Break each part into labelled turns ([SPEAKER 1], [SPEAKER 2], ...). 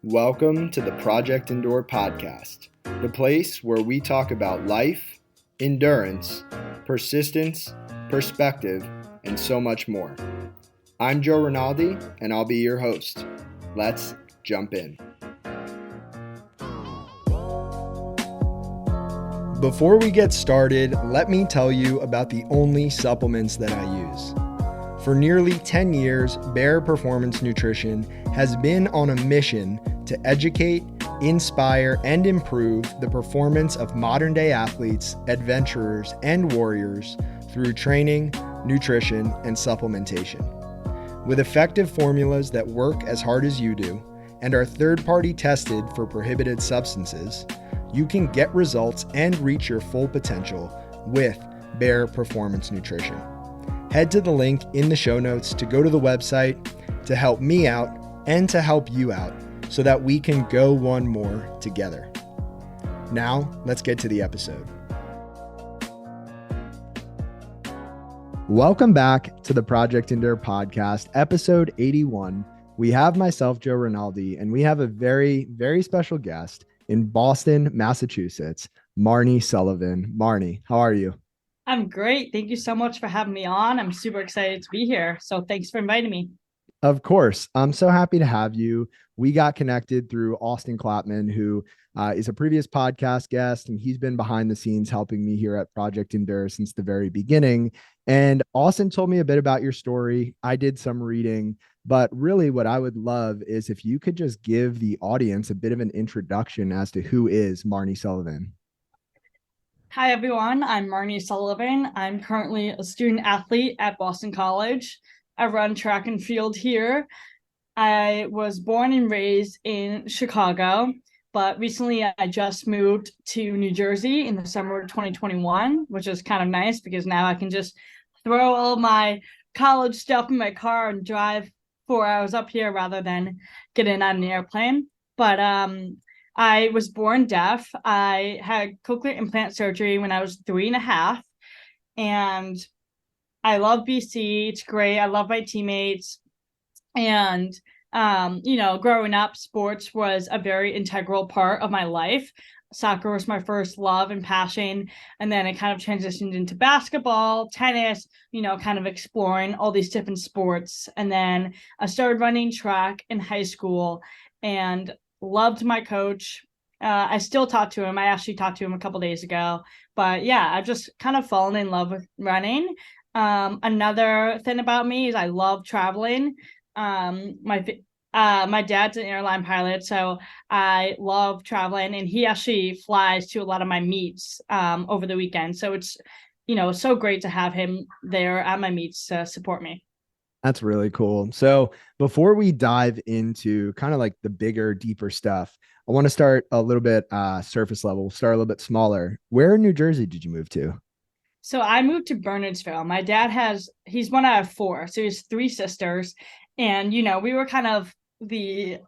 [SPEAKER 1] Welcome to the Project Endure podcast, the place where we talk about life, endurance, persistence, perspective, and so much more. I'm Joe Rinaldi, and I'll be your host. Let's jump in. Before we get started, let me tell you about the only supplements that I use. For nearly 10 years, Bare Performance Nutrition has been on a mission to educate, inspire, and improve the performance of modern-day athletes, adventurers, and warriors through training, nutrition, and supplementation. With effective formulas that work as hard as you do and are third-party tested for prohibited substances, you can get results and reach your full potential with Bare Performance Nutrition. Head to the link in the show notes to go to the website to help me out and to help you out so that we can go one more together. Now, let's get to the episode. Welcome back to the Project Endure podcast, episode 81. We have myself, Joe Rinaldi, and we have a very, very special guest in Boston, Massachusetts, Marne Sullivan. Marne, how are you?
[SPEAKER 2] I'm great. Thank you so much for having me on. I'm super excited to be here. So thanks for inviting me.
[SPEAKER 1] Of course. I'm so happy to have you. We got connected through Austin Clapman, who is a previous podcast guest, and he's been behind the scenes helping me here at Project Endure since the very beginning. And Austin told me a bit about your story. I did some reading, but really what I would love is if you could just give the audience a bit of an introduction as to who is Marne Sullivan.
[SPEAKER 2] Hi, everyone. I'm Marne Sullivan. I'm currently a student athlete at Boston College. I run track and field here. I was born and raised in Chicago, but recently I just moved to New Jersey in the summer of 2021, which is kind of nice because now I can just throw all my college stuff in my car and drive 4 hours up here rather than get in on an airplane. But I was born deaf. I had cochlear implant surgery when I was 3.5, and I love BC. It's great. I love my teammates. And, growing up, sports was a very integral part of my life. Soccer was my first love and passion. And then it kind of transitioned into basketball, tennis, kind of exploring all these different sports. And then I started running track in high school and loved my coach. I still talk to him. I actually talked to him a couple days ago. But yeah, I've just kind of fallen in love with running. Another thing about me is I love traveling. My dad's an airline pilot, so I love traveling, and he actually flies to a lot of my meets over the weekend. So it's, so great to have him there at my meets to support me.
[SPEAKER 1] That's really cool. So before we dive into kind of like the bigger, deeper stuff, I want to start a little bit surface level, start a little bit smaller. Where in New Jersey did you move to?
[SPEAKER 2] So I moved to Bernardsville. My dad he's one out of 4. So he has 3 sisters. And, we were kind of the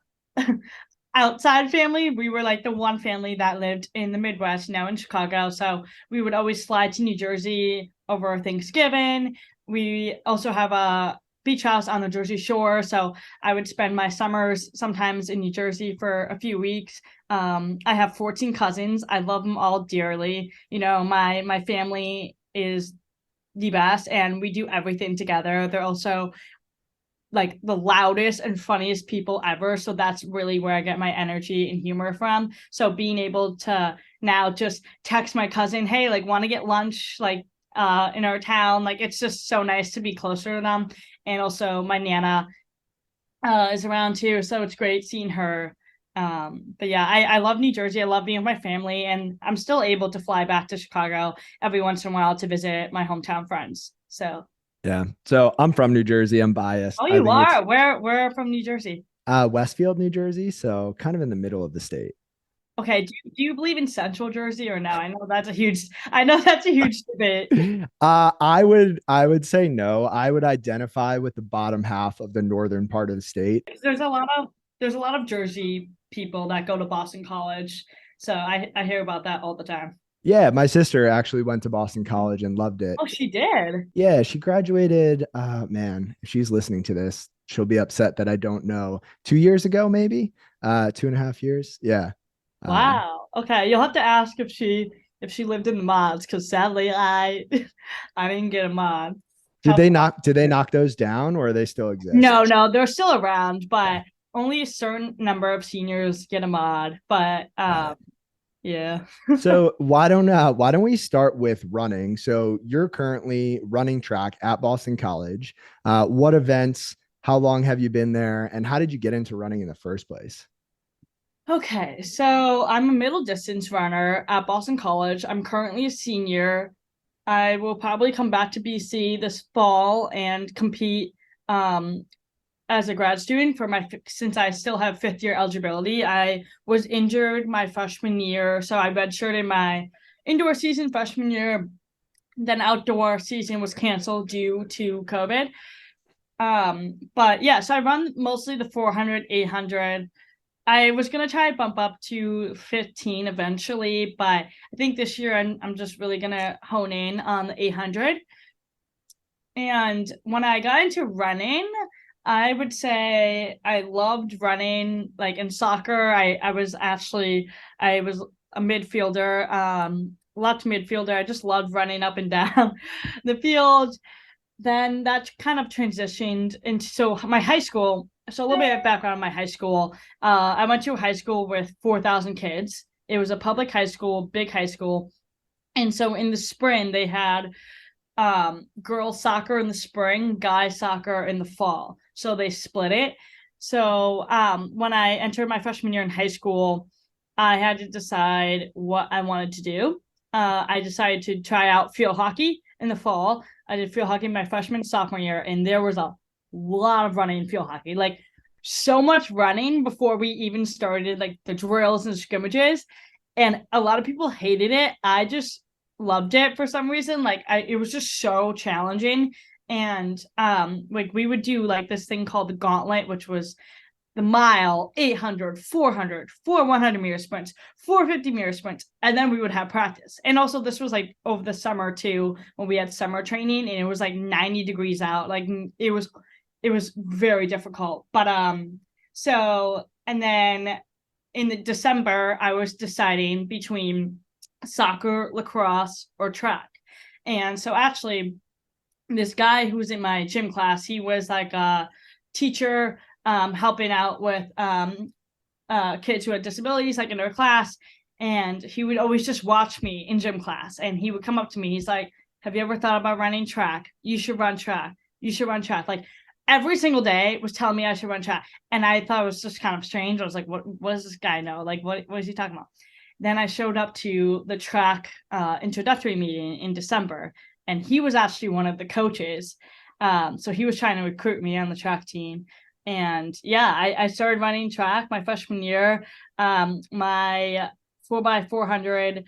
[SPEAKER 2] outside family. We were like the one family that lived in the Midwest, in Chicago. So we would always slide to New Jersey over Thanksgiving. We also have a beach house on the Jersey Shore. So I would spend my summers sometimes in New Jersey for a few weeks. I have 14 cousins. I love them all dearly. My family is the best, and we do everything together. They're also like the loudest and funniest people ever. So that's really where I get my energy and humor from. So being able to now just text my cousin, hey, like, want to get lunch, like, in our town, like, it's just so nice to be closer to them. And also my Nana is around too. So it's great seeing her. But yeah, I love New Jersey. I love being with my family, and I'm still able to fly back to Chicago every once in a while to visit my hometown friends. So
[SPEAKER 1] yeah. So I'm from New Jersey. I'm biased.
[SPEAKER 2] Oh, you are? Where from New Jersey?
[SPEAKER 1] Westfield, New Jersey. So kind of in the middle of the state.
[SPEAKER 2] Okay. Do you believe in Central Jersey or no? I know that's a huge debate.
[SPEAKER 1] I would say no. I would identify with the bottom half of the northern part of the state.
[SPEAKER 2] There's a lot of Jersey people that go to Boston College. So I hear about that all the time.
[SPEAKER 1] Yeah, my sister actually went to Boston College and loved it.
[SPEAKER 2] Oh, she did.
[SPEAKER 1] Yeah, she graduated. Man, if she's listening to this, she'll be upset that I don't know. 2 years ago, maybe. 2.5 years. Yeah. Um,
[SPEAKER 2] Wow. Okay, you'll have to ask if she lived in the mods, because sadly I I didn't get a mod. Tough luck.
[SPEAKER 1] did they knock those down, or they still exist?
[SPEAKER 2] No, no, they're still around, but only a certain number of seniors get a mod. But
[SPEAKER 1] Got it.
[SPEAKER 2] yeah.
[SPEAKER 1] So why don't we start with running? So you're currently running track at Boston College. What events? How long have you been there? And how did you get into running in the first place?
[SPEAKER 2] Okay, so I'm a middle distance runner at Boston College. I'm currently a senior. I will probably come back to BC this fall and compete um, as a grad student for my since I still have fifth year eligibility. I was injured my freshman year, so I redshirted my indoor season freshman year. Then outdoor season was canceled due to COVID. But yeah, so I run mostly the 400, 800. I was gonna try to bump up to 15 eventually, but I think this year I'm just really gonna hone in on the 800. And when I got into running, I would say I loved running. Like in soccer, I was a midfielder, left midfielder. I just loved running up and down the field. Then that kind of transitioned into my high school. So a little bit of background on my high school. I went to a high school with 4,000 kids. It was a public high school, big high school. And so in the spring, they had girls soccer in the spring, guys soccer in the fall. So they split it. So when I entered my freshman year in high school, I had to decide what I wanted to do. I decided to try out field hockey in the fall. I did field hockey my freshman sophomore year, and there was a lot of running in field hockey. Like so much running before we even started like the drills and scrimmages. And a lot of people hated it. I just loved it for some reason. It was just so challenging. And like we would do like this thing called the gauntlet, which was the mile, 800, 400, 100-meter sprints, 450-meter sprints, and then we would have practice. And also this was like over the summer too, when we had summer training, and it was like 90 degrees out. Like it was very difficult. But so and then in the December, I was deciding between soccer, lacrosse, or track. And so actually, this guy who was in my gym class, he was like a teacher helping out with kids who had disabilities, like in their class. And he would always just watch me in gym class. And he would come up to me. He's like, have you ever thought about running track? You should run track. You should run track. Like every single day was telling me I should run track. And I thought it was just kind of strange. I was like, what does this guy know? Like, what is he talking about? Then I showed up to the track introductory meeting in December, and he was actually one of the coaches. So he was trying to recruit me on the track team. And yeah, I started running track my freshman year. My 4x400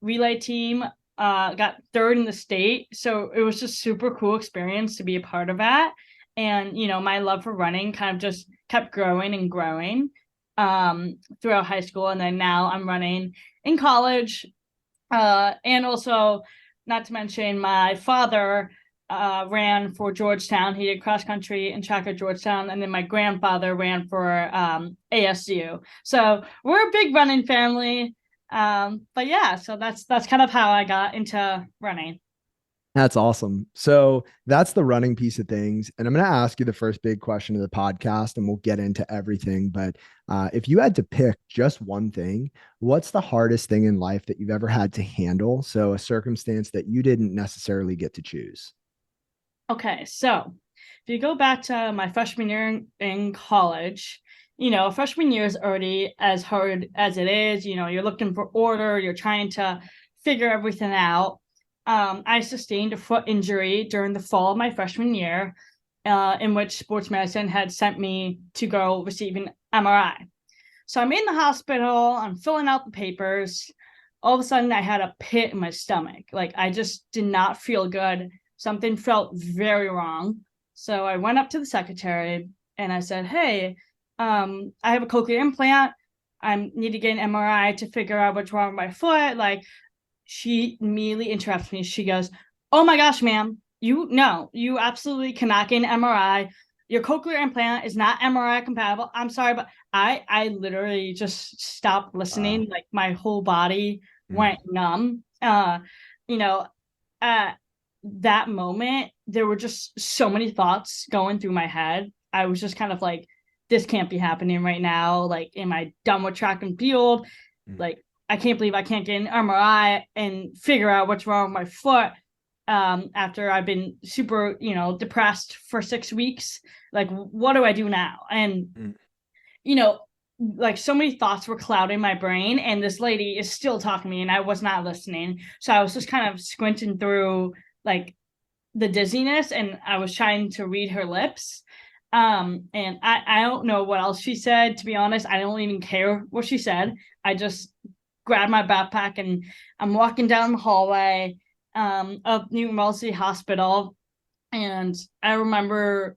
[SPEAKER 2] relay team got third in the state. So it was just super cool experience to be a part of that. And, you know, my love for running kind of just kept growing and growing throughout high school. And then now I'm running in college. And also, not to mention, my father ran for Georgetown. He did cross country and track at Georgetown. And then my grandfather ran for ASU. So we're a big running family. But yeah, so that's kind of how I got into running.
[SPEAKER 1] That's awesome. So that's the running piece of things. And I'm going to ask you the first big question of the podcast, and we'll get into everything. But if you had to pick just one thing, what's the hardest thing in life that you've ever had to handle? So a circumstance that you didn't necessarily get to choose.
[SPEAKER 2] Okay, so if you go back to my freshman year in college, you know, freshman year is already as hard as it is. You know, you're looking for order, you're trying to figure everything out. I sustained a foot injury during the fall of my freshman year, in which sports medicine had sent me to go receive an MRI. So I'm in the hospital, I'm filling out the papers. All of a sudden, I had a pit in my stomach. Like, I just did not feel good. Something felt very wrong. So I went up to the secretary and I said, hey, I have a cochlear implant. I need to get an MRI to figure out what's wrong with my foot. Like, she immediately interrupts me. She goes, "Oh my gosh, ma'am, you absolutely cannot get an MRI. Your cochlear implant is not MRI compatible. I'm sorry, but I literally just stopped
[SPEAKER 1] Wow.
[SPEAKER 2] listening. Like my whole body
[SPEAKER 1] Mm,
[SPEAKER 2] went numb. You know, at that moment, there were just so many thoughts going through my head. I was just kind of like, this can't be happening right now. Like, am I done with track and field?
[SPEAKER 1] mm,
[SPEAKER 2] Like, I can't believe I can't get an MRI and figure out what's wrong with my foot after I've been super, depressed for 6 weeks. Like, what do I do now? And,
[SPEAKER 1] mm.
[SPEAKER 2] you know, like so many thoughts were clouding my brain, and this lady is still talking to me, and I was not listening. So I was just kind of squinting through like the dizziness, and I was trying to read her lips. And I don't know what else she said, to be honest. I don't even care what she said. I just grabbed my backpack and I'm walking down the hallway of New Mercy Hospital. And I remember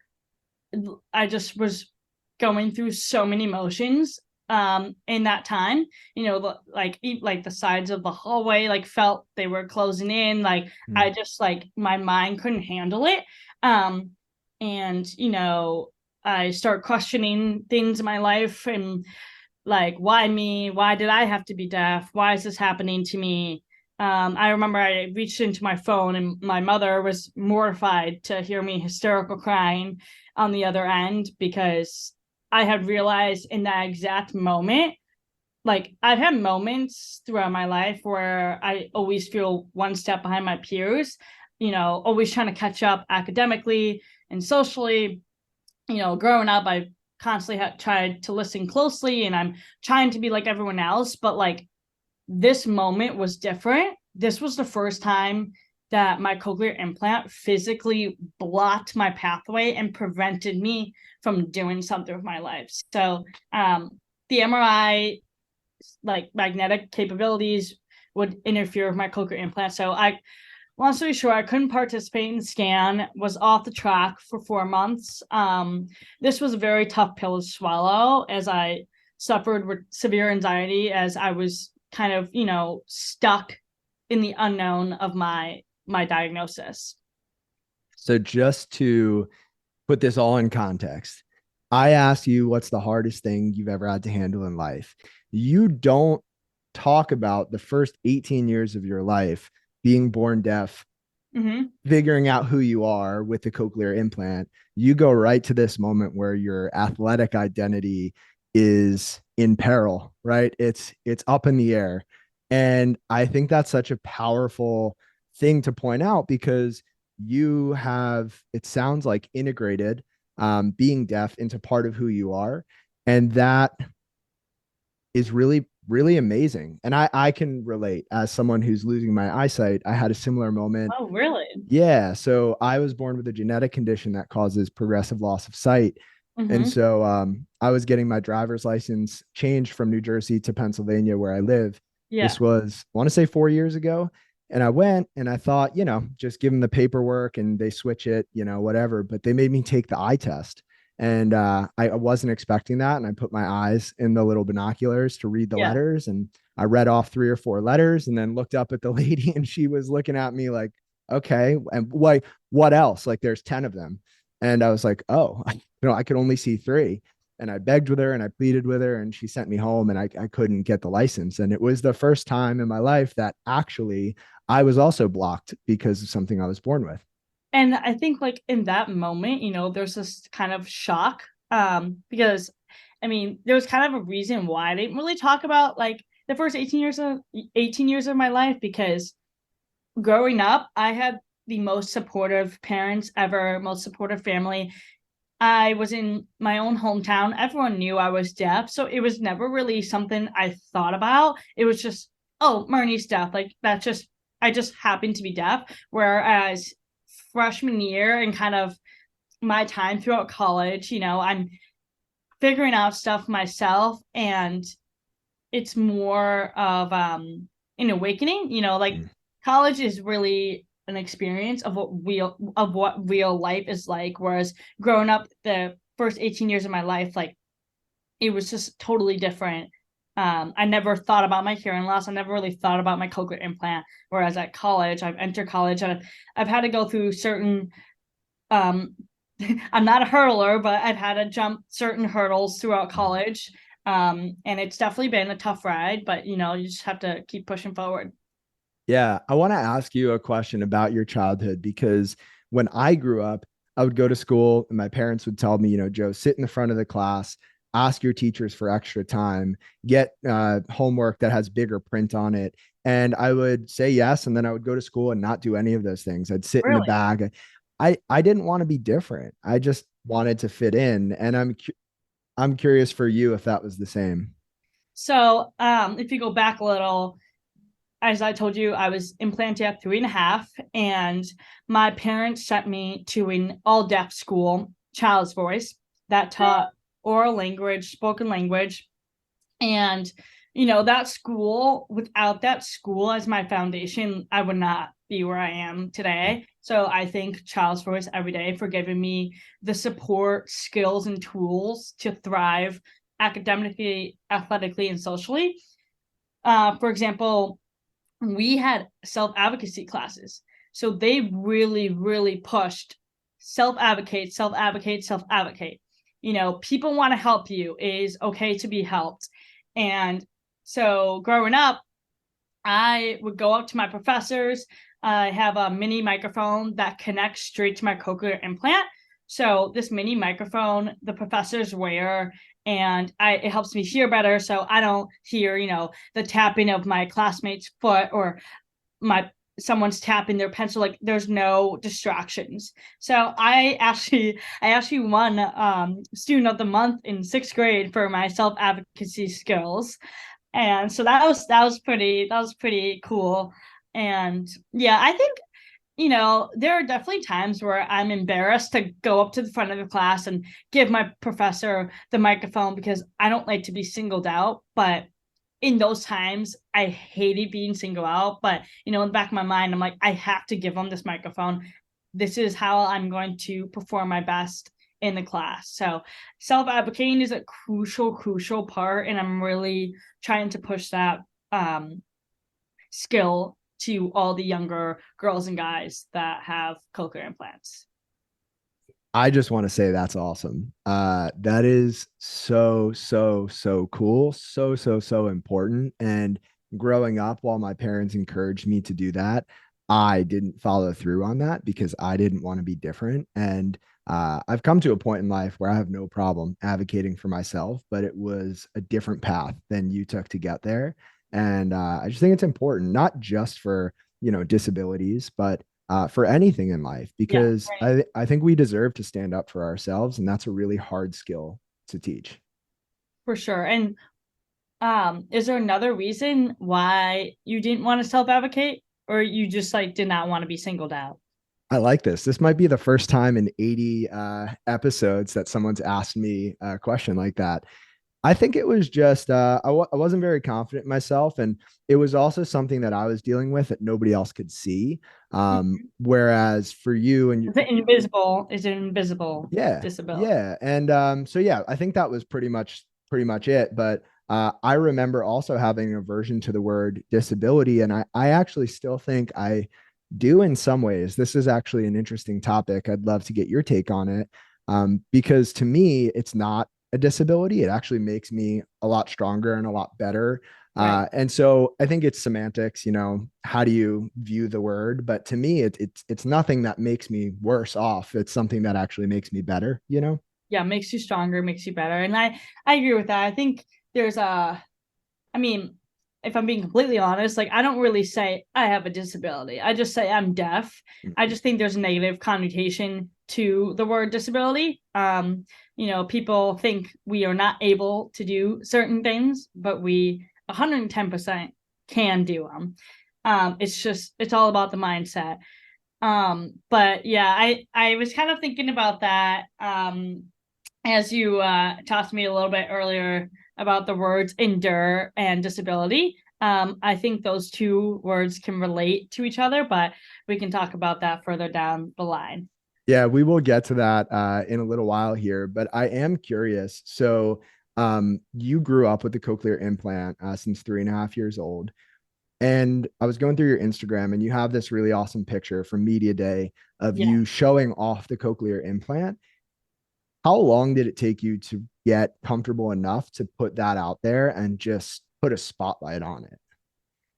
[SPEAKER 2] I just was going through so many emotions in that time. Like the sides of the hallway like felt they were closing in. Like I
[SPEAKER 1] Mm.
[SPEAKER 2] just like my mind couldn't handle it. um and I start questioning things in my life, and like, why me? Why did I have to be deaf? Why is this happening to me? I remember I reached into my phone, and my mother was mortified to hear me hysterical crying on the other end, because I had realized in that exact moment, like I've had moments throughout my life where I always feel one step behind my peers, always trying to catch up academically and socially. Growing up, I constantly tried to listen closely, and I'm trying to be like everyone else. But like this moment was different. This was the first time that my cochlear implant physically blocked my pathway and prevented me from doing something with my life. So the MRI, like magnetic capabilities, would interfere with my cochlear implant. So long story short, I couldn't participate in the scan, was off the track for 4 months. This was a very tough pill to swallow, as I suffered with severe anxiety, as I was kind of, stuck in the unknown of my diagnosis.
[SPEAKER 1] So just to put this all in context, I asked you what's the hardest thing you've ever had to handle in life. You don't talk about the first 18 years of your life being born deaf,
[SPEAKER 2] Mm-hmm.
[SPEAKER 1] figuring out who you are with the cochlear implant. You go right to this moment where your athletic identity is in peril, right? It's up in the air. And I think that's such a powerful thing to point out, because you have, it sounds like, integrated being deaf into part of who you are. And that is really, really amazing. And I can relate as someone who's losing my eyesight. I had a similar moment.
[SPEAKER 2] Oh, really?
[SPEAKER 1] Yeah. So I was born with a genetic condition that causes progressive loss of sight. And
[SPEAKER 2] Mm-hmm.
[SPEAKER 1] so I was getting my driver's license changed from New Jersey to Pennsylvania, where I live.
[SPEAKER 2] Yeah.
[SPEAKER 1] This was, I want to say, 4 years ago. And I went and I thought, just give them the paperwork and they switch it, whatever. But they made me take the eye test. And I wasn't expecting that. And I put my eyes in the little binoculars to read the
[SPEAKER 2] Yeah.
[SPEAKER 1] letters. And I read off 3 or 4 letters and then looked up at the lady, and she was looking at me like, okay, and what else? Like, there's 10 of them. And I was like, oh, I could only see three. And I begged with her and I pleaded with her, and she sent me home, and I couldn't get the license. And it was the first time in my life that actually I was also blocked because of something I was born with.
[SPEAKER 2] And I think like in that moment, there's this kind of shock. Because I mean, there was kind of a reason why I didn't really talk about like the first 18 years of my life, because growing up, I had the most supportive parents ever, most supportive family. I was in my own hometown. Everyone knew I was deaf, so it was never really something I thought about. It was just, oh, Marnie's deaf. Like that's just, I just happened to be deaf. Whereas freshman year and kind of my time throughout college, I'm figuring out stuff myself, and it's more of an awakening. Like
[SPEAKER 1] Mm.
[SPEAKER 2] college is really an experience of what real life is like, whereas growing up the first 18 years of my life, like it was just totally different. I never thought about my hearing loss. I never really thought about my cochlear implant. Whereas at college, I've entered college and I've had to go through certain um, I'm not a hurdler, but I've had to jump certain hurdles throughout college. And it's definitely been a tough ride, but you know, you just have to keep pushing forward.
[SPEAKER 1] Yeah, I want to ask you a question about your childhood because when I grew up, I would go to school and my parents would tell me, Joe, sit in the front of the class, ask your teachers for extra time, get homework that has bigger print on it. And I would say yes. And then I would go to school and not do any of those things. I'd sit in the
[SPEAKER 2] Really?
[SPEAKER 1] bag. I didn't want to be different. I just wanted to fit in. And I'm curious for you if that was the same.
[SPEAKER 2] So, if you go back a little, as I told you, I was implanted at 3.5, and my parents sent me to an all deaf school, Child's Voice, that taught oral language, spoken language. And, you know, that school, without that school as my foundation, I would not be where I am today. So I thank Child's Voice every day for giving me the support, skills, and tools to thrive academically, athletically, and socially. For example, we had self-advocacy classes. So they really, really pushed self-advocate, self-advocate, self-advocate. You know, people want to help you. It is okay to be helped. And so growing up, I would go up to my professors. I have a mini microphone that connects straight to my cochlear implant. So this mini microphone, the professors wear, and it helps me hear better. So I don't hear, you know, the tapping of my classmate's foot or my someone's tapping their pencil. Like there's no distractions. So I actually won student of the month in 6th grade for my self-advocacy skills. And so that was pretty cool. And yeah, I think, you know, there are definitely times where I'm embarrassed to go up to the front of the class and give my professor the microphone because I don't like to be singled out. But in those times, I hated being singled out. But, you know, in the back of my mind, I'm like, I have to give them this microphone. This is how I'm going to perform my best in the class. So self-advocating is a crucial, crucial part. And I'm really trying to push that skill to all the younger girls and guys that have cochlear implants.
[SPEAKER 1] I just want to say that's awesome. That is so, so, so cool. So, so, so important. And growing up, while my parents encouraged me to do that, I didn't follow through on that because I didn't want to be different. And I've come to a point in life where I have no problem advocating for myself, but it was a different path than you took to get there. And I just think it's important, not just for, disabilities, but for anything in life,
[SPEAKER 2] Yeah,
[SPEAKER 1] because
[SPEAKER 2] right.
[SPEAKER 1] I think we deserve to stand up for ourselves. And that's a really hard skill to teach.
[SPEAKER 2] For sure. And is there another reason why you didn't want to self-advocate, or you just like did not want to be singled out?
[SPEAKER 1] I like this. This might be the first time in 80 episodes that someone's asked me a question like that. I think it was just I wasn't very confident in myself, and it was also something that I was dealing with that nobody else could see. Whereas for you and you,
[SPEAKER 2] Is it invisible
[SPEAKER 1] yeah,
[SPEAKER 2] disability?
[SPEAKER 1] yeah, and so yeah, I think that was pretty much it. But I remember also having an aversion to the word disability, and I actually still think I do in some ways. This is actually an interesting topic. I'd love to get your take on it. Because to me, it's not a disability. It actually makes me a lot stronger and a lot better.
[SPEAKER 2] Right.
[SPEAKER 1] And so I think it's semantics, how do you view the word? But to me, it's nothing that makes me worse off. It's something that actually makes me better.
[SPEAKER 2] Yeah, makes you stronger, makes you better. And I agree with that. I think there's a I mean, if I'm being completely honest, like I don't really say I have a disability. I just say I'm deaf. I just think there's a negative connotation to the word disability. You know, people think we are not able to do certain things, but we 110% can do them. It's all about the mindset. But yeah, I was kind of thinking about that as you talked to me a little bit earlier about the words endure and disability. I think those two words can relate to each other, but we can talk about that further down the line.
[SPEAKER 1] Yeah, we will get to that in a little while here, but I am curious. So, You grew up with the cochlear implant since 3.5 years old. And I was going through your Instagram and you have this really awesome picture from Media Day of
[SPEAKER 2] Yeah.
[SPEAKER 1] you showing off the cochlear implant. How long did it take you to get comfortable enough to put that out there and just put a spotlight on it?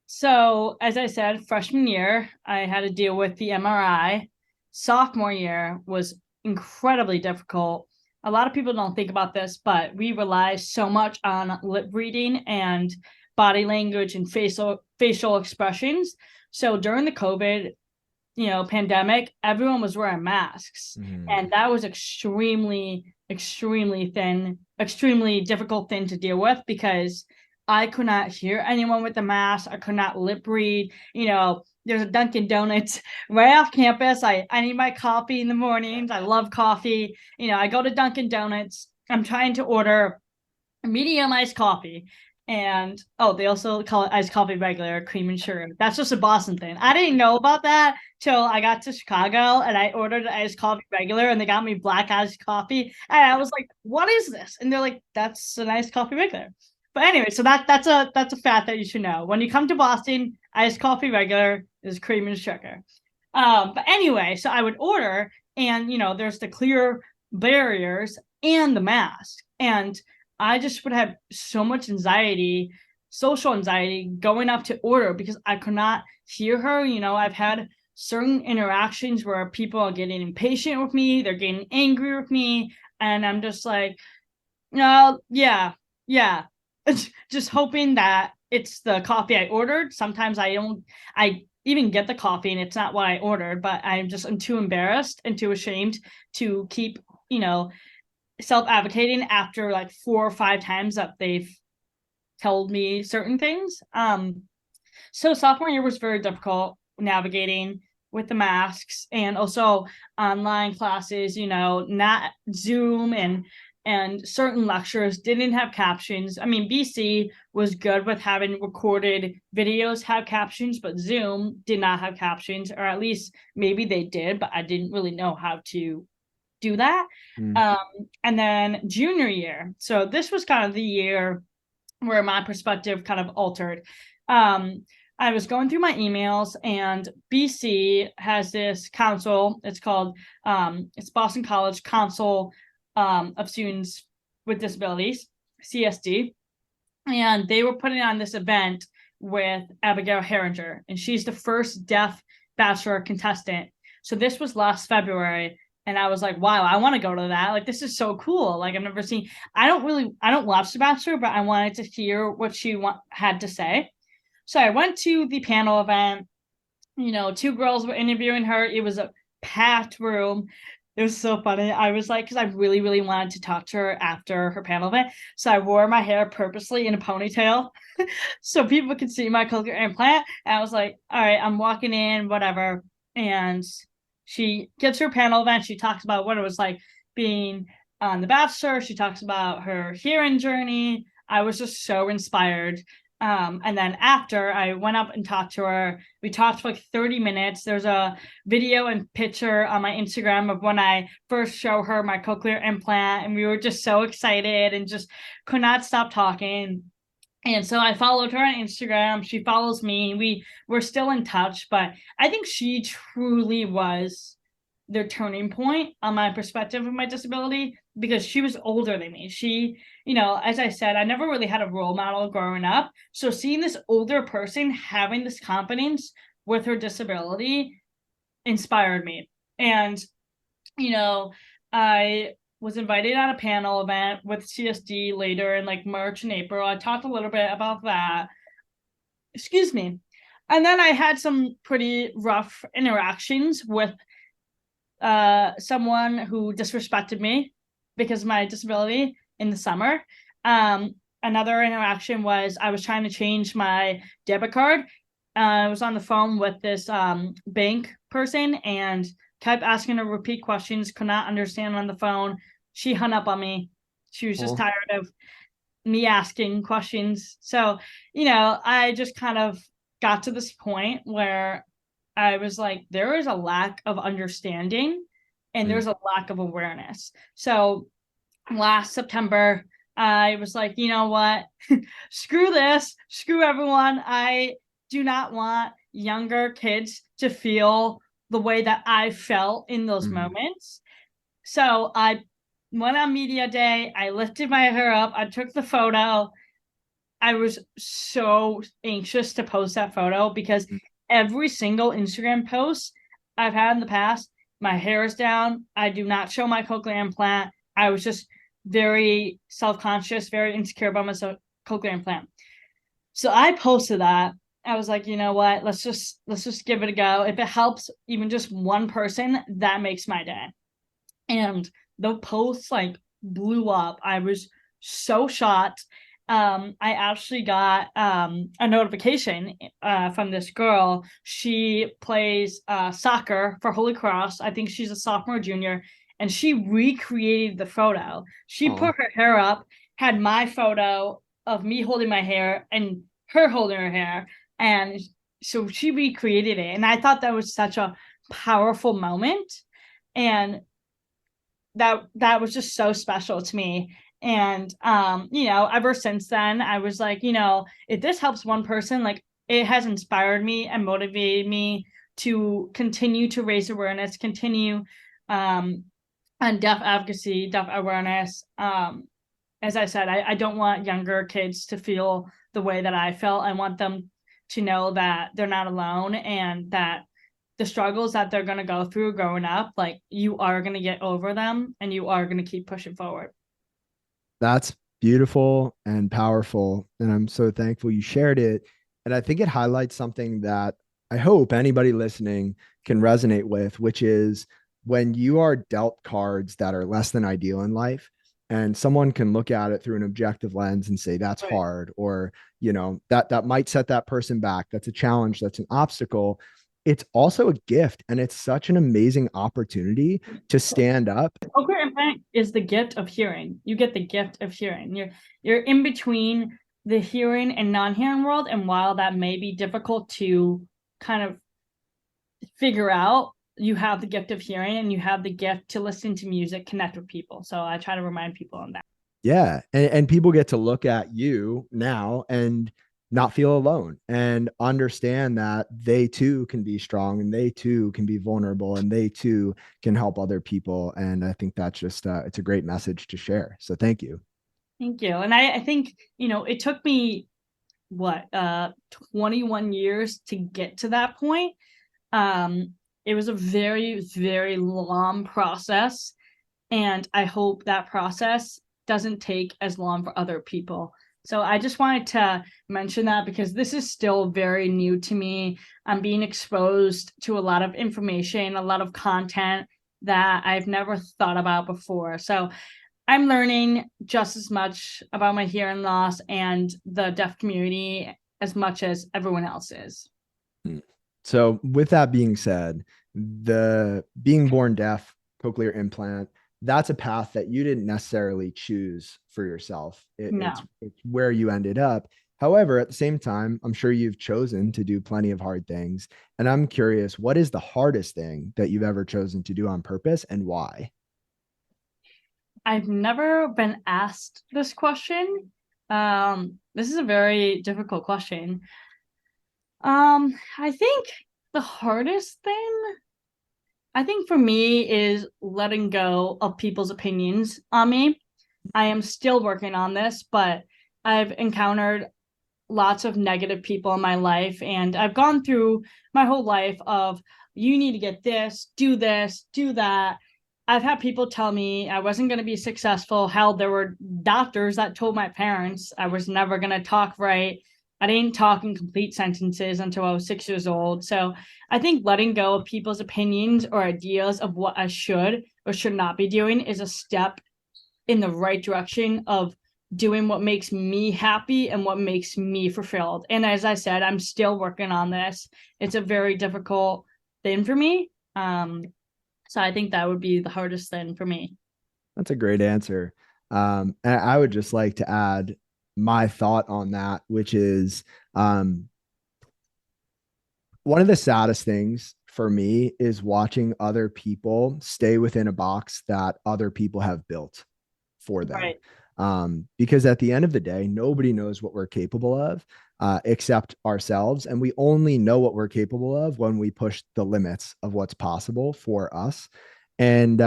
[SPEAKER 2] So, as I said, freshman year, I had to deal with the MRI. Sophomore year was incredibly difficult. A lot of people don't think about this, but we rely so much on lip reading and body language and facial expressions. So during the COVID, pandemic, everyone was wearing masks.
[SPEAKER 1] Mhm.
[SPEAKER 2] And that was extremely difficult thing to deal with because I could not hear anyone with the mask. I could not lip read. There's a Dunkin' Donuts right off campus. I need my coffee in the mornings. I love coffee. I go to Dunkin' Donuts. I'm trying to order medium iced coffee. And they also call it iced coffee regular, cream and sugar. That's just a Boston thing. I didn't know about that till I got to Chicago and I ordered iced coffee regular and they got me black iced coffee. And I was like, what is this? And they're like, that's an iced coffee regular. But anyway, so that's a fact that you should know. When you come to Boston, iced coffee regular is cream and sugar. But anyway, so I would order, and there's the clear barriers and the mask. And I just would have so much anxiety, social anxiety going up to order because I could not hear her. I've had certain interactions where people are getting impatient with me, they're getting angry with me, and I'm just like, no, yeah, yeah. Just hoping that it's the coffee I ordered. Sometimes I even get the coffee and it's not what I ordered, but I'm too embarrassed and too ashamed to keep, self-advocating after like 4 or 5 times that they've told me certain things. So sophomore year was very difficult navigating with the masks and also online classes, not Zoom, and certain lectures didn't have captions. I mean, BC was good with having recorded videos have captions, but Zoom did not have captions, or at least maybe they did, but I didn't really know how to do that.
[SPEAKER 1] Mm.
[SPEAKER 2] And then junior year. So this was kind of the year where my perspective kind of altered. I was going through my emails, and BC has this council. It's called it's Boston College Council of Students with Disabilities, CSD, and they were putting on this event with Abigail Herringer, and she's the first deaf bachelor contestant. So this was last February, and I was like, wow, I want to go to that. Like, this is so cool. Like, I've never seen, I don't watch The Bachelor, but I wanted to hear what she had to say. So I went to the panel event. 2 girls were interviewing her. It was a packed room. It was so funny. I was like, because I really, really wanted to talk to her after her panel event. So I wore my hair purposely in a ponytail so people could see my cochlear implant. And I was like, all right, I'm walking in, whatever. And she gets her panel event. She talks about what it was like being on The Bachelor. She talks about her hearing journey. I was just so inspired. And then after, I went up and talked to her. We talked for like 30 minutes. There's a video and picture on my Instagram of when I first show her my cochlear implant, and we were just so excited and just could not stop talking. And so I followed her on Instagram. She follows me. We're still in touch, but I think she truly was the turning point on my perspective of my disability because she was older than me. She, as I said, I never really had a role model growing up. So seeing this older person having this confidence with her disability inspired me. And, I was invited on a panel event with CSD later in like March and April. I talked a little bit about that. Excuse me. And then I had some pretty rough interactions with someone who disrespected me because of my disability in the summer. Another interaction was I was trying to change my debit card. I was on the phone with this bank person and kept asking her repeat questions, could not understand on the phone. She hung up on me. She was just tired of me asking questions. So, I just kind of got to this point where I was like, there is a lack of understanding and there's a lack of awareness. So last September, I was like, you know what? Screw this. Screw everyone. I do not want younger kids to feel the way that I felt in those
[SPEAKER 1] Mhm.
[SPEAKER 2] moments. So I went on media day. I lifted my hair up. I took the photo. I was so anxious to post that photo because every single Instagram post I've had in the past, my hair is down. I do not show my cochlear implant. I was just very self-conscious, very insecure about my cochlear implant. So I posted that. I was like, you know what? Let's just give it a go. If it helps even just one person, that makes my day. And the post like blew up. I was so shocked. I actually got a notification from this girl. She plays soccer for Holy Cross. I think she's a sophomore, junior, and she recreated the photo. She
[SPEAKER 1] Oh,
[SPEAKER 2] put her hair up, had my photo of me holding my hair and her holding her hair, and so she recreated it. And I thought that was such a powerful moment. And that was just so special to me. And ever since then I was like, if this helps one person, like it has inspired me and motivated me to continue to raise awareness, continue um on deaf advocacy, deaf awareness. As I said, I don't want younger kids to feel the way that I felt. I want them to know that they're not alone, and that the struggles that they're going to go through growing up, like you are going to get over them and you are going to keep pushing forward.
[SPEAKER 1] that's beautiful and powerful. And I'm so thankful you shared it. And I think it highlights something that I hope anybody listening can resonate with, which is when you are dealt cards that are less than ideal in life, and someone can look at it through an objective lens and say that's
[SPEAKER 2] Right.
[SPEAKER 1] hard, or that might set that person back. That's a challenge, that's an obstacle. It's also a gift, and it's such an amazing opportunity to stand up.
[SPEAKER 2] Poker impact is the gift of hearing. You get the gift of hearing. You're in between the hearing and non-hearing world, and while that may be difficult to kind of figure out, you have the gift of hearing and you have the gift to listen to music, connect with people. So I try to remind people on that.
[SPEAKER 1] Yeah. And people get to look at you now and not feel alone and understand that they too can be strong, and they too can be vulnerable, and they too can help other people. And I think that's just, it's a great message to share. So thank you.
[SPEAKER 2] Thank you. And I think, it took me what 21 years to get to that point. It was a very, very long process, and I hope that process doesn't take as long for other people. So I just wanted to mention that because this is still very new to me. I'm being exposed to a lot of information, a lot of content that I've never thought about before. So I'm learning just as much about my hearing loss and the deaf community as much as everyone else is.
[SPEAKER 1] Hmm. So with that being said, the being born deaf, cochlear implant, that's a path that you didn't necessarily choose for yourself. It's
[SPEAKER 2] No.
[SPEAKER 1] where you ended up. However, at the same time, I'm sure you've chosen to do plenty of hard things. And I'm curious, what is the hardest thing that you've ever chosen to do on purpose, and why?
[SPEAKER 2] I've never been asked this question. This is a very difficult question. I think the hardest thing, I think for me, is letting go of people's opinions on me. I am still working on this, but I've encountered lots of negative people in my life, and I've gone through my whole life of you need to get this, do that. I've had people tell me I wasn't going to be successful. Hell, there were doctors that told my parents I was never going to talk right. I didn't talk in complete sentences until I was 6 years old. So I think letting go of people's opinions or ideas of what I should or should not be doing is a step in the right direction of doing what makes me happy and what makes me fulfilled. And as I said, I'm still working on this. It's a very difficult thing for me. So I think that would be the hardest thing for me.
[SPEAKER 1] That's a great answer. And I would just like to add my thought on that, which is one of the saddest things for me is watching other people stay within a box that other people have built. for them.
[SPEAKER 2] Right.
[SPEAKER 1] Because at the end of the day, nobody knows what we're capable of except ourselves. And we only know what we're capable of when we push the limits of what's possible for us. And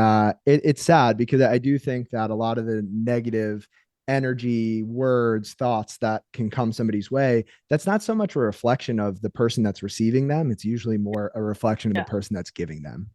[SPEAKER 1] it's sad because I do think that a lot of the negative energy, words, thoughts that can come somebody's way, that's not so much a reflection of the person that's receiving them. It's usually more a reflection of the
[SPEAKER 2] Yeah.
[SPEAKER 1] person that's giving them.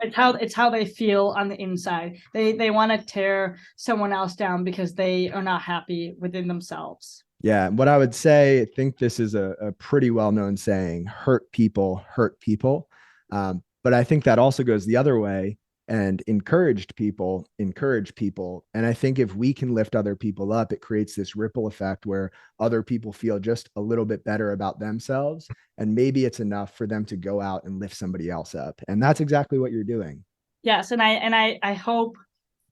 [SPEAKER 2] It's how they feel on the inside. They want to tear someone else down because they are not happy within themselves.
[SPEAKER 1] Yeah. What I would say, I think this is a pretty well known saying, hurt people hurt people. But I think that also goes the other way, and encouraged people encourage people. And I think if we can lift other people up, it creates this ripple effect where other people feel just a little bit better about themselves. And maybe it's enough for them to go out and lift somebody else up. And that's exactly what you're doing.
[SPEAKER 2] Yes, and I hope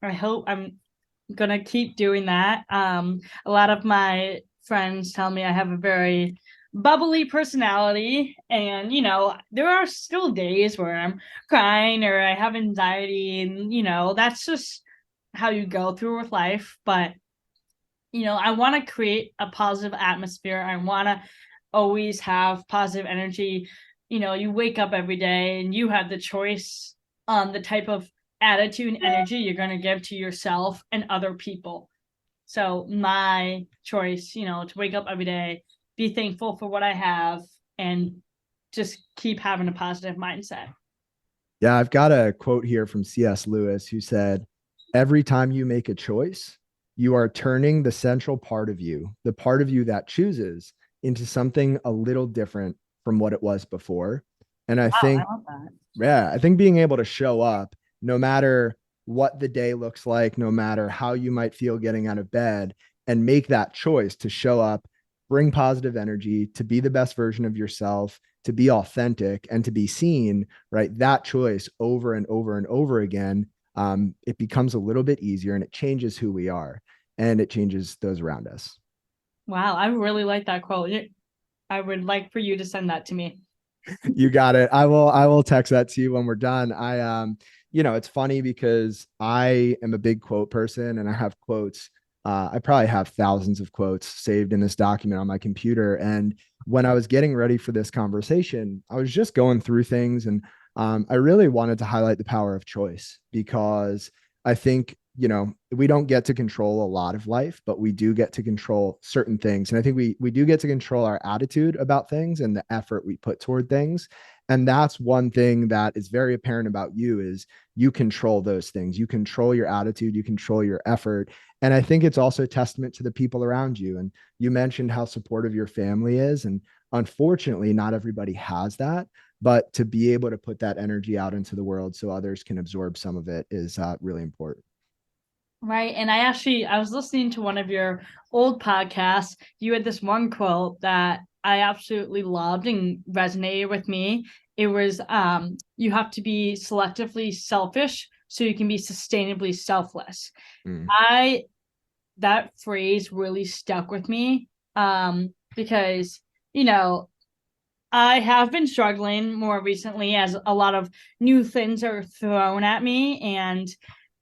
[SPEAKER 2] I'm gonna keep doing that. A lot of my friends tell me I have a very bubbly personality, and there are still days where I'm crying or I have anxiety, and that's just how you go through with life. But I want to create a positive atmosphere. I want to always have positive energy. You wake up every day and you have the choice on the type of attitude and energy you're going to give to yourself and other people. So my choice, to wake up every day, be thankful for what I have, and just keep having a positive mindset.
[SPEAKER 1] Yeah, I've got a quote here from C.S. Lewis who said, every time you make a choice, you are turning the central part of you, the part of you that chooses, into something a little different from what it was before. And I
[SPEAKER 2] Wow,
[SPEAKER 1] think,
[SPEAKER 2] I love that.
[SPEAKER 1] yeah, I think being able to show up, no matter what the day looks like, no matter how you might feel getting out of bed, and make that choice to show up, bring positive energy, to be the best version of yourself, to be authentic, and to be seen, right? That choice over and over and over again, it becomes a little bit easier, and it changes who we are, and it changes those around us.
[SPEAKER 2] Wow, I really like that quote. I would like for you to send that to me.
[SPEAKER 1] You got it. I will text that to you when we're done. It's funny because I am a big quote person and I have quotes. I probably have thousands of quotes saved in this document on my computer. And when I was getting ready for this conversation, I was just going through things, and I really wanted to highlight the power of choice, because I think, we don't get to control a lot of life, but we do get to control certain things. And I think we do get to control our attitude about things and the effort we put toward things. And that's one thing that is very apparent about you, is you control those things. You control your attitude, you control your effort. And I think it's also a testament to the people around you. And you mentioned how supportive your family is. And unfortunately, not everybody has that. But to be able to put that energy out into the world so others can absorb some of it is really important.
[SPEAKER 2] Right. And I was listening to one of your old podcasts. You had this one quote that I absolutely loved and resonated with me. It was, you have to be selectively selfish so you can be sustainably selfless.
[SPEAKER 1] Mm.
[SPEAKER 2] I That phrase really stuck with me, because, I have been struggling more recently as a lot of new things are thrown at me. And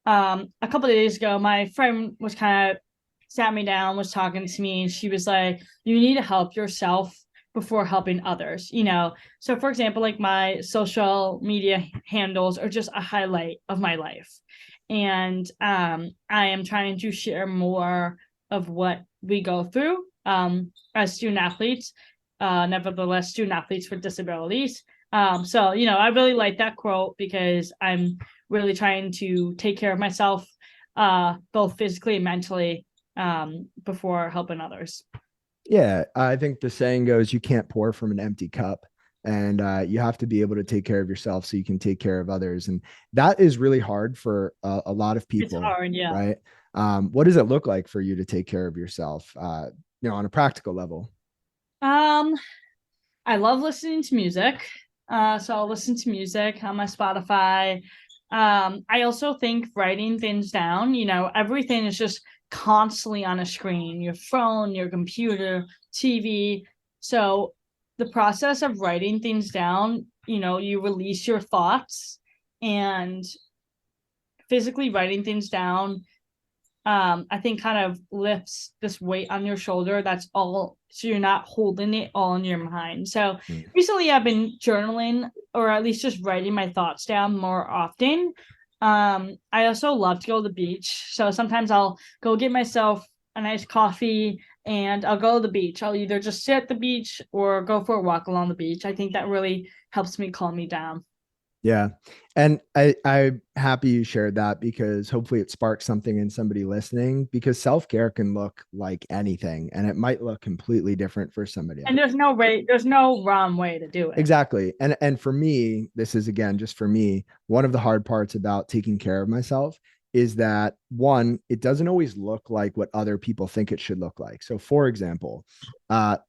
[SPEAKER 2] a couple of days ago, my friend was kind of sat me down, was talking to me, and she was like, you need to help yourself before helping others. So for example, like my social media handles are just a highlight of my life. And I am trying to share more of what we go through as student athletes, nevertheless, student athletes with disabilities. So, I really like that quote because I'm really trying to take care of myself, both physically and mentally, before helping others.
[SPEAKER 1] Yeah, I think the saying goes, you can't pour from an empty cup. And you have to be able to take care of yourself so you can take care of others. And that is really hard for a lot of
[SPEAKER 2] It's
[SPEAKER 1] people,
[SPEAKER 2] hard, yeah.
[SPEAKER 1] right? What does it look like for you to take care of yourself, on a practical level?
[SPEAKER 2] Um, I love listening to music. So I'll listen to music on my Spotify. I also think writing things down, everything is just constantly on a screen, your phone, your computer, TV. So the process of writing things down, you release your thoughts, and physically writing things down I think kind of lifts this weight on your shoulder. That's all. So you're not holding it all in your mind. So
[SPEAKER 1] Mm.
[SPEAKER 2] recently I've been journaling, or at least just writing my thoughts down more often. I also love to go to the beach. So sometimes I'll go get myself a nice coffee and I'll go to the beach. I'll either just sit at the beach or go for a walk along the beach. I think that really helps me calm me down.
[SPEAKER 1] Yeah. And I'm happy you shared that because hopefully it sparks something in somebody listening because self-care can look like anything and it might look completely different for somebody else.
[SPEAKER 2] And there's no wrong way to do it.
[SPEAKER 1] Exactly. And for me, this is again just for me, one of the hard parts about taking care of myself is that one, it doesn't always look like what other people think it should look like. So for example,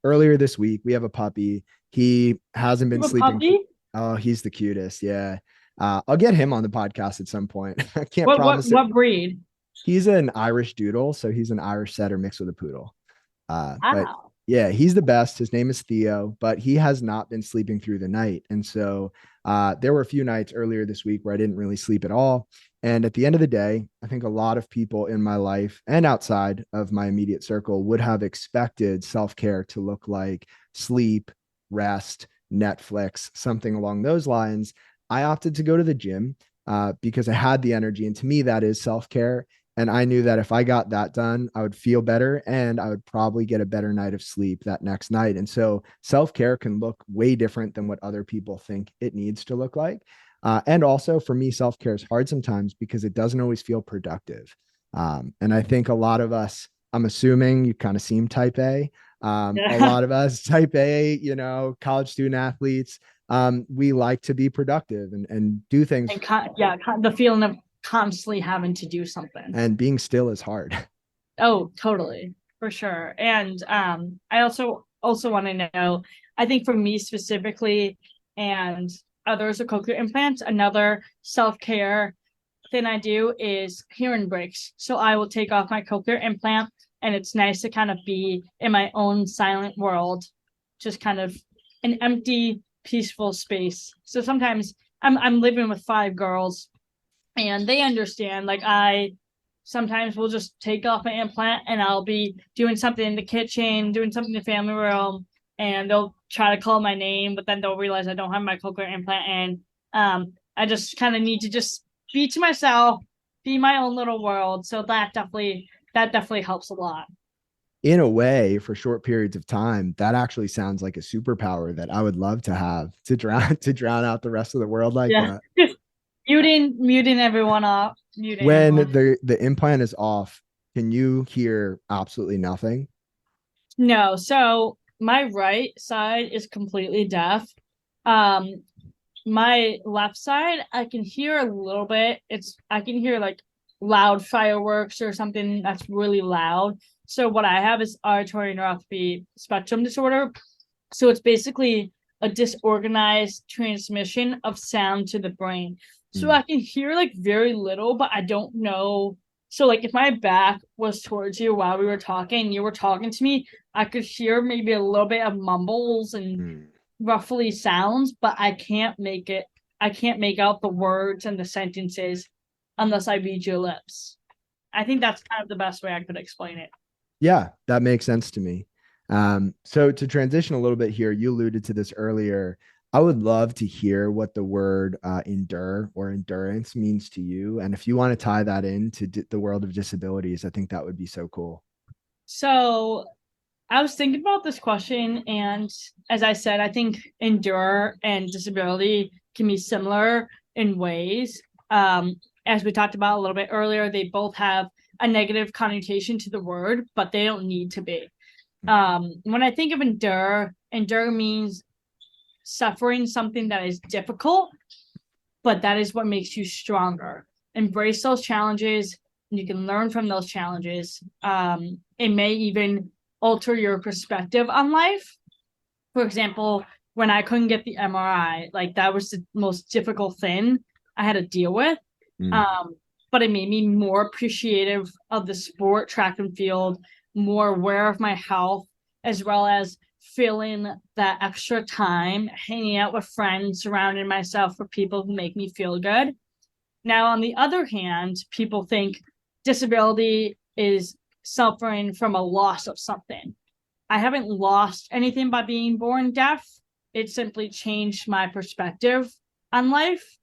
[SPEAKER 1] earlier this week, we have a puppy. He hasn't been
[SPEAKER 2] You have a
[SPEAKER 1] sleeping.
[SPEAKER 2] puppy?
[SPEAKER 1] Oh, he's the cutest. Yeah. I'll get him on the podcast at some point. I can't
[SPEAKER 2] What what
[SPEAKER 1] promise it.
[SPEAKER 2] what breed?
[SPEAKER 1] He's an Irish doodle, so he's an Irish setter mixed with a poodle. But
[SPEAKER 2] Wow.
[SPEAKER 1] yeah, he's the best. His name is Theo, but he has not been sleeping through the night. And so there were a few nights earlier this week where I didn't really sleep at all. And at the end of the day, I think a lot of people in my life and outside of my immediate circle would have expected self care to look like sleep, rest, Netflix, something along those lines. I opted to go to the gym because I had the energy. And to me, that is self care. And I knew that if I got that done, I would feel better and I would probably get a better night of sleep that next night. And so self care can look way different than what other people think it needs to look like. And also for me, self care is hard sometimes because it doesn't always feel productive. And I think a lot of us, I'm assuming you kind of seem type A. A
[SPEAKER 2] Yeah.
[SPEAKER 1] lot of us, type A, college student athletes, we like to be productive and do things,
[SPEAKER 2] And the feeling of constantly having to do something.
[SPEAKER 1] and being still is hard.
[SPEAKER 2] Oh, totally, for sure. And I also want to know, I think for me specifically and others with cochlear implants, another self-care thing I do is hearing breaks. So I will take off my cochlear implant and it's nice to kind of be in my own silent world, just kind of an empty, peaceful space. So sometimes I'm living with five girls and they understand, like, I sometimes will just take off my implant and I'll be doing something in the kitchen, doing something in the family room, and they'll try to call my name, but then they'll realize I don't have my cochlear implant, and I just kind of need to just be to myself, be my own little world. So that definitely helps a lot.
[SPEAKER 1] In a way, for short periods of time, that actually sounds like a superpower that I would love to have to drown out the rest of the world like
[SPEAKER 2] Yeah.
[SPEAKER 1] that.
[SPEAKER 2] Just muting everyone off, muting
[SPEAKER 1] When
[SPEAKER 2] everyone.
[SPEAKER 1] the implant is off, can you hear absolutely nothing?
[SPEAKER 2] No, so my right side is completely deaf. Um, my left side, I can hear a little bit. I can hear like loud fireworks or something that's really loud. So what I have is auditory neuropathy spectrum disorder. So it's basically a disorganized transmission of sound to the brain. So
[SPEAKER 1] Mm.
[SPEAKER 2] I can hear like very little, but I don't know. So like if my back was towards you while we were talking, you were talking to me, I could hear maybe a little bit of mumbles and
[SPEAKER 1] Mm.
[SPEAKER 2] roughly sounds, but I can't make out the words and the sentences unless I read your lips. I think that's kind of the best way I could explain it.
[SPEAKER 1] Yeah, that makes sense to me. So to transition a little bit here, you alluded to this earlier. I would love to hear what the word endure or endurance means to you. And if you want to tie that into the world of disabilities, I think that would be so cool.
[SPEAKER 2] So I was thinking about this question, and as I said, I think endure and disability can be similar in ways. As we talked about a little bit earlier, they both have a negative connotation to the word, but they don't need to be. When I think of endure means suffering something that is difficult, but that is what makes you stronger. Embrace those challenges, and you can learn from those challenges. It may even alter your perspective on life. For example, when I couldn't get the MRI, like that was the most difficult thing I had to deal with.
[SPEAKER 1] Mm.
[SPEAKER 2] Um, but it made me more appreciative of the sport, track and field, more aware of my health, as well as filling that extra time hanging out with friends, surrounding myself with people who make me feel good. Now, on the other hand, people think disability is suffering from a loss of something. I haven't lost anything by being born deaf. It simply changed my perspective on life.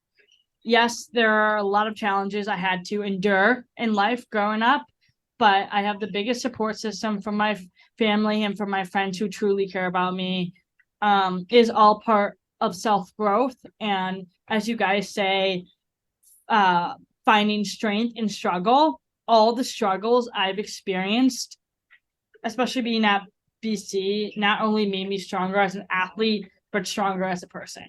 [SPEAKER 2] Yes, there are a lot of challenges I had to endure in life growing up, but I have the biggest support system from my family and from my friends who truly care about me. Is all part of self growth. And as you guys say, uh, finding strength in struggle, all the struggles I've experienced, especially being at BC, not only made me stronger as an athlete, but stronger as a person.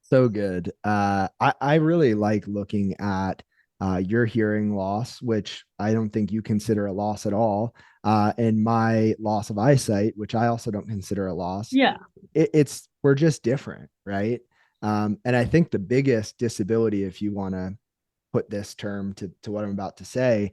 [SPEAKER 1] So good. I really like looking at your hearing loss, which I don't think you consider a loss at all, and my loss of eyesight, which I also don't consider a loss.
[SPEAKER 2] Yeah.
[SPEAKER 1] It's we're just different, right? And I think the biggest disability, if you want to put this term to what I'm about to say,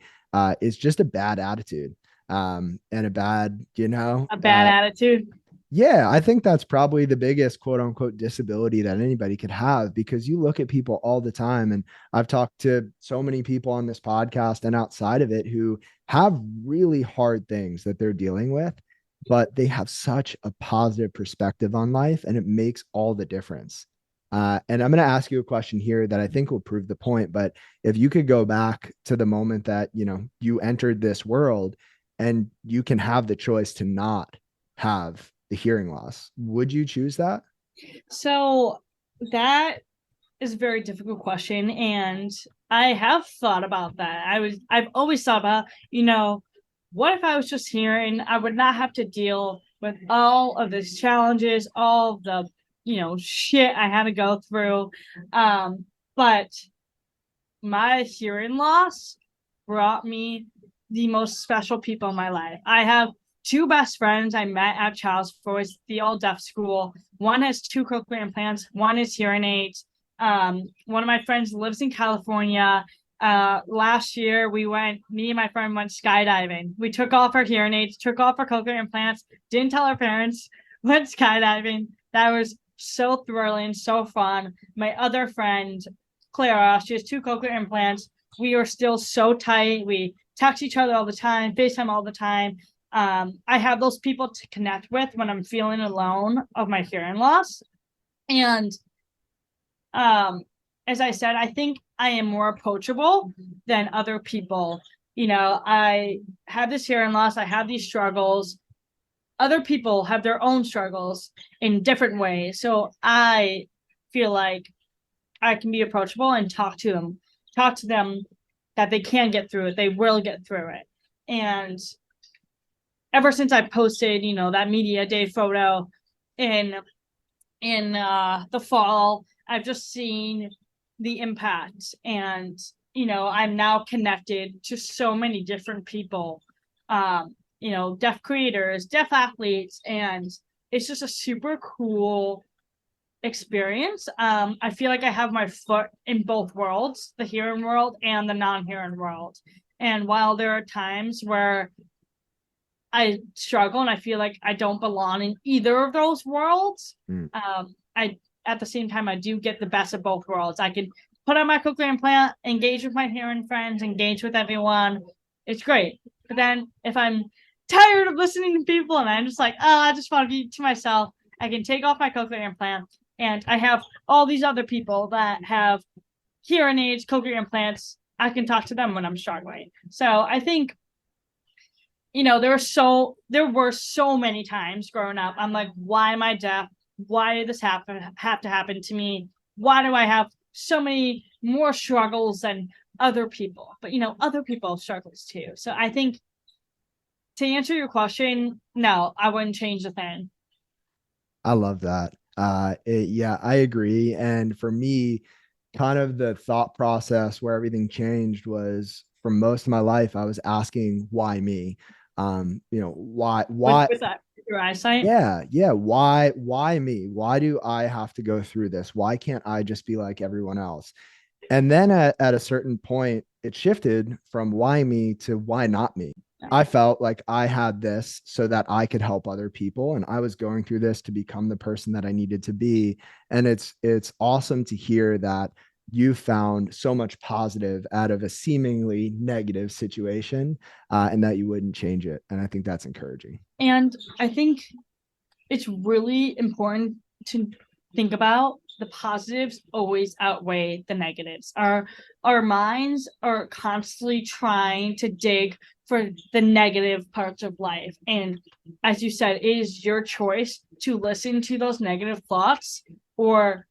[SPEAKER 1] is just a bad attitude, and a bad,
[SPEAKER 2] A bad attitude.
[SPEAKER 1] yeah, I think that's probably the biggest quote unquote disability that anybody could have, because you look at people all the time. And I've talked to so many people on this podcast and outside of it who have really hard things that they're dealing with, but they have such a positive perspective on life, and it makes all the difference. And I'm going to ask you a question here that I think will prove the point. But if you could go back to the moment that, you entered this world and you can have the choice to not have the hearing loss, would you choose that?
[SPEAKER 2] So that is a very difficult question. And I have thought about that. I've always thought about, what if I was just here and I would not have to deal with all of these challenges, all of the, shit I had to go through. But my hearing loss brought me the most special people in my life. I have two best friends I met at Child's Voice, the all deaf school. One has two cochlear implants, one is hearing aids. One of my friends lives in California. Last year, me and my friend went skydiving. We took off our hearing aids, took off our cochlear implants, didn't tell our parents, went skydiving. That was so thrilling, so fun. My other friend, Clara, she has two cochlear implants. We are still so tight. We text each other all the time, FaceTime all the time. I have those people to connect with when I'm feeling alone of my hearing loss. And as I said, I think I am more approachable than other people. I have this hearing loss, I have these struggles. Other people have their own struggles in different ways. So I feel like I can be approachable and talk to them that they can get through it. They will get through it. And ever since I posted, that media day photo in the fall, I've just seen the impact. And I'm now connected to so many different people, deaf creators, deaf athletes, and it's just a super cool experience. I feel like I have my foot in both worlds, the hearing world and the non-hearing world. And while there are times where I struggle and I feel like I don't belong in either of those worlds, I at the same time I do get the best of both worlds. I can put on my cochlear implant, engage with my hearing friends, engage with everyone. It's great. But then if I'm tired of listening to people and I'm just like, I just want to be to myself, I can take off my cochlear implant, and I have all these other people that have hearing aids, cochlear implants. I can talk to them when I'm struggling. So I think, there were so many times growing up, I'm like, why am I deaf? Why did this have to happen to me? Why do I have so many more struggles than other people? But other people have struggles too. So I think, to answer your question, no, I wouldn't change a thing.
[SPEAKER 1] I love that. Yeah, I agree. And for me, kind of the thought process where everything changed was, for most of my life, I was asking, why me? Why,
[SPEAKER 2] With that, your eyesight.
[SPEAKER 1] yeah, why me? Why do I have to go through this? Why can't I just be like everyone else? And then at a certain point, it shifted from why me to why not me. I felt like I had this so that I could help other people, and I was going through this to become the person that I needed to be. And it's awesome to hear that you found so much positive out of a seemingly negative situation, and that you wouldn't change it. And I think that's encouraging.
[SPEAKER 2] And I think it's really important to think about the positives always outweigh the negatives. Our minds are constantly trying to dig for the negative parts of life. And as you said, it is your choice to listen to those negative thoughts. Or,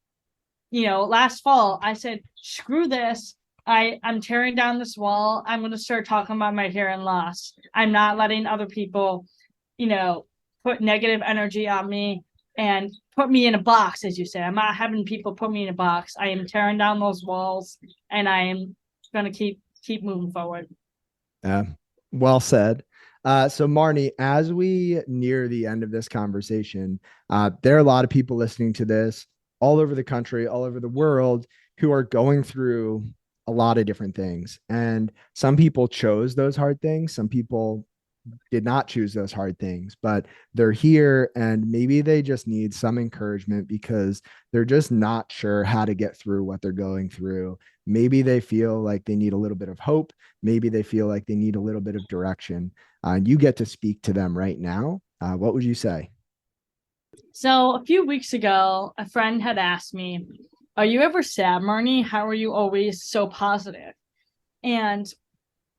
[SPEAKER 2] last fall I said, screw this. I'm tearing down this wall. I'm going to start talking about my hearing loss. I'm not letting other people, put negative energy on me and put me in a box, as you say. I'm not having people put me in a box. I am tearing down those walls, and I am going to keep moving forward.
[SPEAKER 1] Yeah, well said. So Marnie, as we near the end of this conversation, there are a lot of people listening to this all over the country, all over the world, who are going through a lot of different things. And some people chose those hard things. Some people did not choose those hard things, but they're here and maybe they just need some encouragement because they're just not sure how to get through what they're going through. Maybe they feel like they need a little bit of hope. Maybe they feel like they need a little bit of direction. And you get to speak to them right now. What would you say?
[SPEAKER 2] So a few weeks ago, a friend had asked me, "Are you ever sad, Marnie? How are you always so positive?" And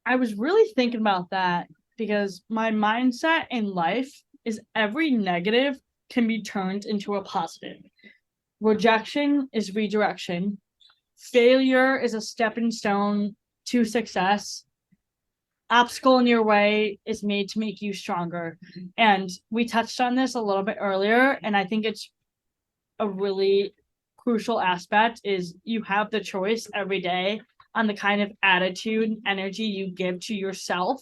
[SPEAKER 2] I was really thinking about that because my mindset in life is every negative can be turned into a positive. Rejection is redirection. Failure is a stepping stone to success. Obstacle in your way is made to make you stronger. And we touched on this a little bit earlier, and I think it's a really crucial aspect is you have the choice every day on the kind of attitude and energy you give to yourself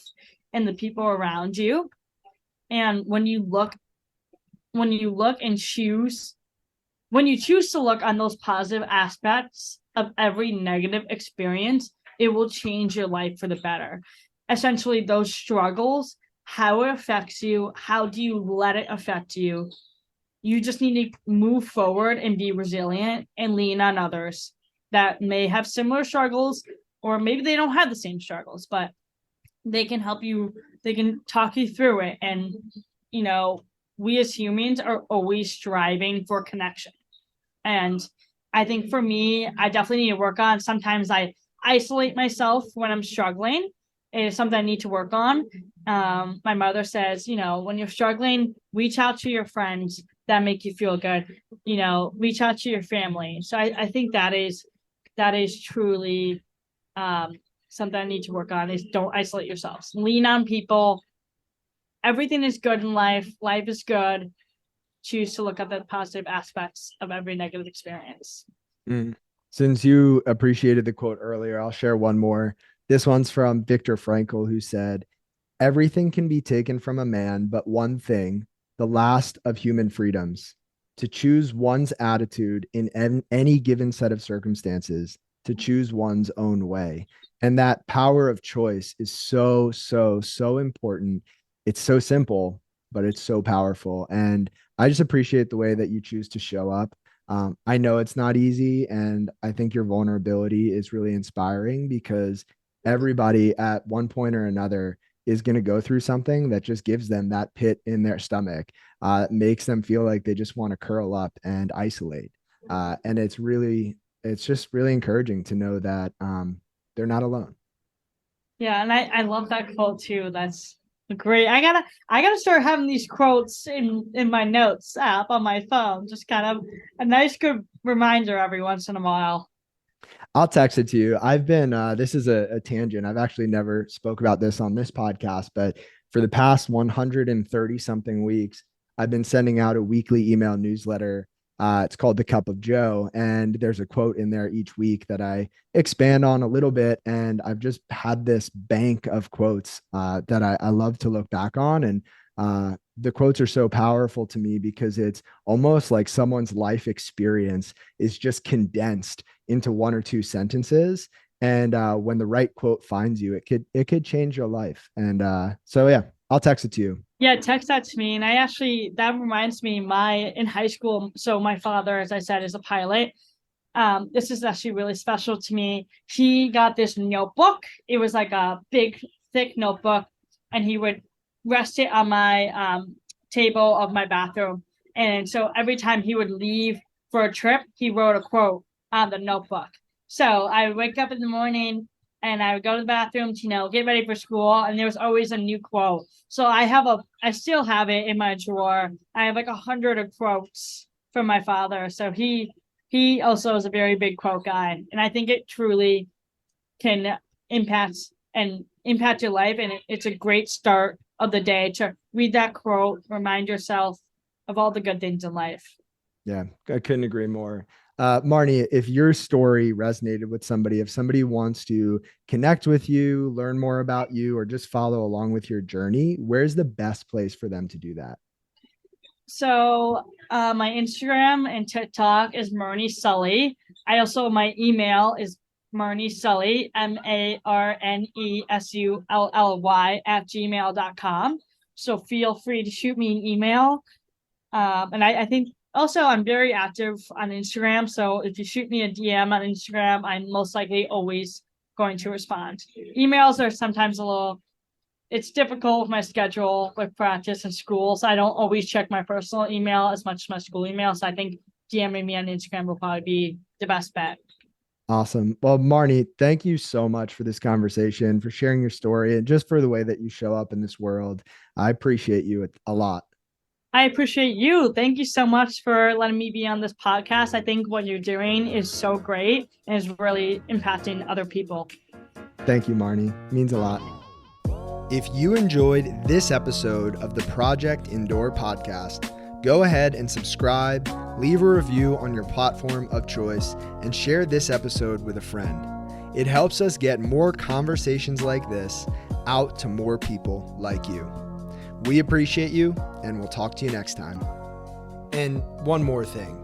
[SPEAKER 2] and the people around you. And when you choose to look on those positive aspects of every negative experience, it will change your life for the better. Essentially, those struggles, how it affects you, how do you let it affect you? You just need to move forward and be resilient and lean on others that may have similar struggles, or maybe they don't have the same struggles, but they can help you, they can talk you through it. And, we as humans are always striving for connection. And I think for me, I definitely need to work on. Sometimes I isolate myself when I'm struggling. It is something I need to work on. My mother says, when you're struggling, reach out to your friends that make you feel good. Reach out to your family. So I think that is truly something I need to work on is don't isolate yourselves. Lean on people. Everything is good in life. Life is good. Choose to look at the positive aspects of every negative experience.
[SPEAKER 1] Mm. Since you appreciated the quote earlier, I'll share one more. This one's from Viktor Frankl, who said, "Everything can be taken from a man, but one thing, the last of human freedoms, to choose one's attitude in any given set of circumstances, to choose one's own way." And that power of choice is so, so, so important. It's so simple, but it's so powerful. And I just appreciate the way that you choose to show up. I know it's not easy, and I think your vulnerability is really inspiring because everybody at one point or another is going to go through something that just gives them that pit in their stomach, makes them feel like they just want to curl up and isolate. And it's just really encouraging to know that they're not alone.
[SPEAKER 2] Yeah, and I love that quote too. That's great. I gotta start having these quotes in my notes app on my phone. Just kind of a nice good reminder every once in a while.
[SPEAKER 1] I'll text it to you. I've been, this is a tangent. I've actually never spoke about this on this podcast, but for the past 130 something weeks, I've been sending out a weekly email newsletter. It's called The Cup of Joe. And there's a quote in there each week that I expand on a little bit. And I've just had this bank of quotes that I love to look back on. And the quotes are so powerful to me because it's almost like someone's life experience is just condensed into one or two sentences. And when the right quote finds you, it could change your life. And so yeah, I'll text it to you.
[SPEAKER 2] Yeah, text that to me. And that reminds me, in high school, so my father, as I said, is a pilot. This is actually really special to me. He got this notebook. It was like a big, thick notebook, and he would rest it on my table of my bathroom. And so every time he would leave for a trip, he wrote a quote on the notebook. So I would wake up in the morning and I would go to the bathroom to, get ready for school. And there was always a new quote. So I still have it in my drawer. I have like 100 of quotes from my father. So he also is a very big quote guy. And I think it truly can impact your life. And it's a great start of the day to read that quote, remind yourself of all the good things in life.
[SPEAKER 1] Yeah, I couldn't agree more. Marnie, if your story resonated with somebody, if somebody wants to connect with you, learn more about you, or just follow along with your journey, where's the best place for them to do that?
[SPEAKER 2] So my Instagram and TikTok is Marne Sully. My email is Marne Sully, MarneSully @gmail.com. So feel free to shoot me an email. And I think also I'm very active on Instagram. So if you shoot me a DM on Instagram, I'm most likely always going to respond. Emails are sometimes it's difficult with my schedule with practice and school. So I don't always check my personal email as much as my school email. So I think DMing me on Instagram will probably be the best bet.
[SPEAKER 1] Awesome. Well, Marnie, thank you so much for this conversation, for sharing your story, and just for the way that you show up in this world. I appreciate you a lot.
[SPEAKER 2] I appreciate you. Thank you so much for letting me be on this podcast. I think what you're doing is so great and is really impacting other people.
[SPEAKER 1] Thank you, Marnie. It means a lot. If you enjoyed this episode of the Project Indoor podcast, go ahead and subscribe, leave a review on your platform of choice, and share this episode with a friend. It helps us get more conversations like this out to more people like you. We appreciate you, and we'll talk to you next time. And one more thing.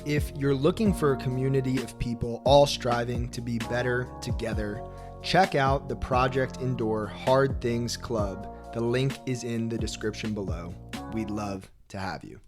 [SPEAKER 1] If you're looking for a community of people all striving to be better together, check out the Project Indoor Hard Things Club. The link is in the description below. We'd love to have you.